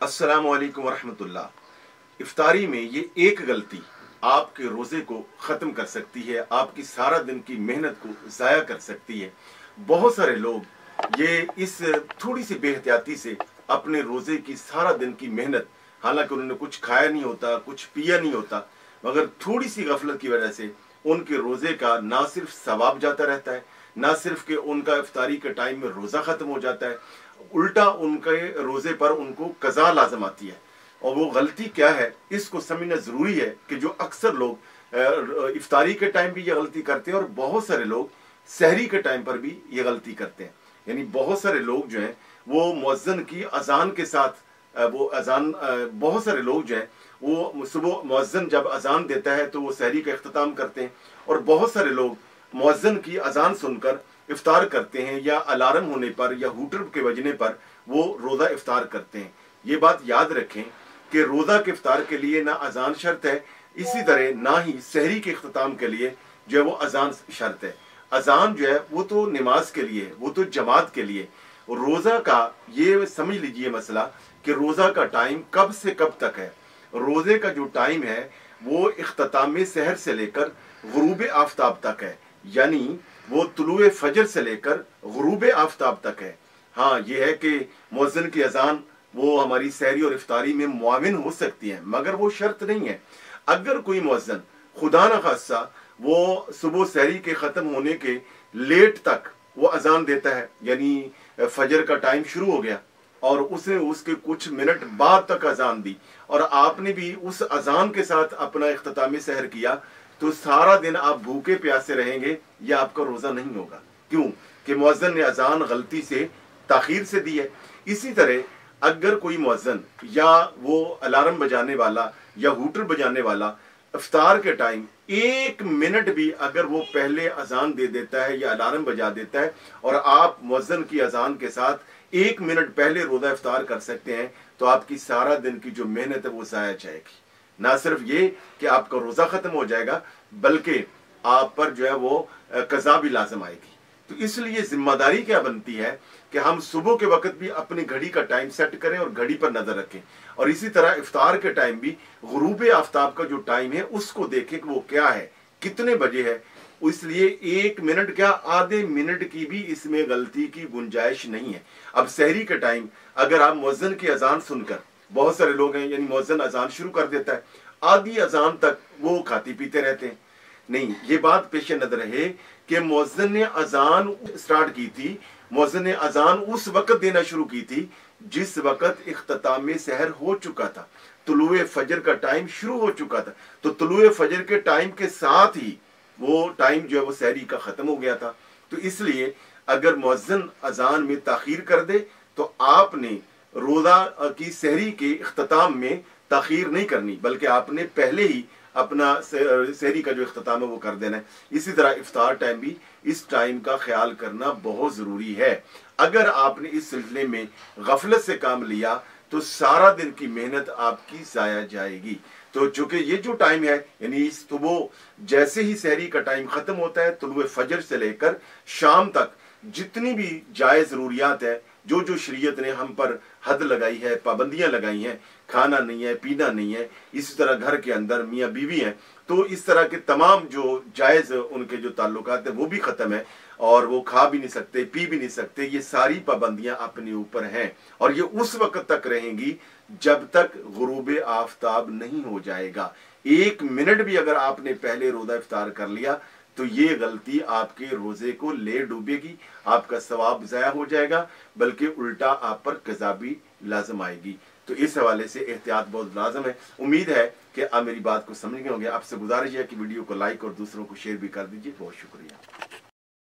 अस्सलामु अलैकुम वरहमतुल्लाह। इफ्तारी में ये एक गलती आपके रोज़े को ख़त्म कर सकती है, आपकी सारा दिन की मेहनत को ज़ाया कर सकती है। बहुत सारे लोग ये इस थोड़ी सी बेहतियाती से अपने रोज़े की सारा दिन की मेहनत, हालांकि उन्होंने कुछ खाया नहीं होता, कुछ पिया नहीं होता, मगर थोड़ी सी गफलत की वजह से उनके रोज़े का ना सिर्फ सवाब जाता रहता है, ना सिर्फ कि उनका इफ्तारी के टाइम में रोज़ा ख़त्म हो जाता है, उल्टा उनके रोज़े पर उनको कज़ा लाजम आती है। और वो गलती क्या है, इसको समझना ज़रूरी है कि जो अक्सर लोग इफ्तारी के टाइम भी ये गलती करते हैं और बहुत सारे लोग सहरी के टाइम पर भी ये गलती करते हैं। यानी बहुत सारे लोग जो हैं वो मुअज्जिन की अजान के साथ बहुत सारे लोग जो हैं वो सुबह मुअज्जिन जब अजान देता है तो वो सहरी का इख्तिताम करते हैं, और बहुत सारे लोग मुअज्जिन की अजान सुनकर इफ्तार करते हैं या अलार्म होने पर या हूटर के बजने पर वो रोज़ा इफ्तार करते हैं। ये बात याद रखें कि रोज़ा के इफ्तार के लिए ना अजान शर्त है, इसी तरह ना ही सहरी के इख्तिताम के लिए जो है वो अजान शर्त है। अजान जो है वो तो नमाज के लिए, वो तो जमात के लिए। रोज़ा का ये समझ लीजिए मसला कि रोज़ा का टाइम कब से कब तक है। रोज़े का जो टाइम है वो इख्तिताम सहर से लेकर गुरूब आफ्ताब तक है, यानी वो तुलुए फजर से लेकर गुरूब आफ्ताब तक है। हाँ, ये है कि मुअज्जिन की अजान वो हमारी सहरी और इफ्तारी में मुआविन हो सकती है, मगर वो शर्त नहीं है। अगर कोई मुअज्जिन खुदा न खासा वो सुबह सहरी के ख़त्म होने के लेट तक वो अजान देता है, यानी फजर का टाइम शुरू हो गया और उसने उसके कुछ मिनट बाद तक अजान दी और आपने भी उस अजान के साथ अपना इख्तिताम सहर किया, तो सारा दिन आप भूखे प्यासे रहेंगे या आपका रोज़ा नहीं होगा। क्यों? कि मुअज्जिन ने अजान गलती से ताखीर से दी है। इसी तरह अगर कोई मुअज्जिन या वो अलार्म बजाने वाला या हूटर बजाने वाला इफ्तार के टाइम एक मिनट भी अगर वो पहले अजान दे देता है या अलार्म बजा देता है और आप मुअज्जिन की अजान के साथ एक मिनट पहले रोज़ा इफ्तार कर सकते हैं, तो आपकी सारा दिन की जो मेहनत है वो ज़ाया जाएगी। ना सिर्फ ये कि आपका रोज़ा ख़त्म हो जाएगा, बल्कि आप पर जो है वो कज़ा भी लाजम आएगी। तो इसलिए जिम्मेदारी क्या बनती है कि हम सुबह के वक्त भी अपनी घड़ी का टाइम सेट करें और घड़ी पर नजर रखें, और इसी तरह इफ्तार के टाइम भी गुरूब आफ्ताब का जो टाइम है उसको देखें कि वो क्या है, कितने बजे है। इसलिए एक मिनट क्या, आधे मिनट की भी इसमें गलती की गुंजाइश नहीं है। अब सहरी के टाइम अगर आप मुअज्जिन की अजान सुनकर, बहुत सारे लोग हैं यानी मुअज्जिन अजान शुरू कर देता है, आधी अजान तक वो खाती पीते रहते हैं। नहीं, ये बात पेश नजर रहे कि मुअज्जिन ने अजान स्टार्ट की थी, मुअज्जिन ने अजान उस वक्त देना शुरू की थी जिस वक्त इख्तिताम सहर हो चुका था, तुलुए फजर का टाइम शुरू हो चुका था। तो तुलुए फजर के टाइम के साथ ही वो टाइम जो है वो सहरी का खत्म हो गया था। तो इसलिए अगर मुअज्जिन अजान में ताखीर कर दे तो आपने रोज़ा की सहरी के इख्तिताम में ताखीर नहीं करनी, बल्कि आपने पहले ही अपना सहरी का जो इख्तिताम है वो कर देना है। इसी तरह इफ्तार टाइम भी, इस टाइम का ख्याल करना बहुत ज़रूरी है। अगर आपने इस सिलसिले में गफलत से काम लिया तो सारा दिन की मेहनत आपकी ज़ाया जाएगी। तो चूंकि ये जो टाइम है, यानी सुबह जैसे ही सहरी का टाइम ख़त्म होता है, तुलुए फजर से लेकर शाम तक जितनी भी जायज़ ज़रूरियात है, जो जो शरीयत ने हम पर हद लगाई है, पाबंदियां लगाई हैं, खाना नहीं है, पीना नहीं है, इसी तरह घर के अंदर मियाँ बीवी हैं, तो इस तरह के तमाम जो जायज़ उनके जो ताल्लुकात है वो भी ख़त्म है और वो खा भी नहीं सकते, पी भी नहीं सकते। ये सारी पाबंदियां अपने ऊपर हैं और ये उस वक्त तक रहेंगी जब तक गुरूब आफ्ताब नहीं हो जाएगा। एक मिनट भी अगर आपने पहले रोज़ा इफ्तार कर लिया तो ये गलती आपके रोज़े को ले डूबेगी, आपका सवाब ज़ाया हो जाएगा, बल्कि उल्टा आप पर कज़ा भी लाजम आएगी। तो इस हवाले से एहतियात बहुत लाजम है। उम्मीद है कि आप मेरी बात को समझ गए होंगे। आपसे गुजारिश है कि वीडियो को लाइक और दूसरों को शेयर भी कर दीजिए। बहुत शुक्रिया।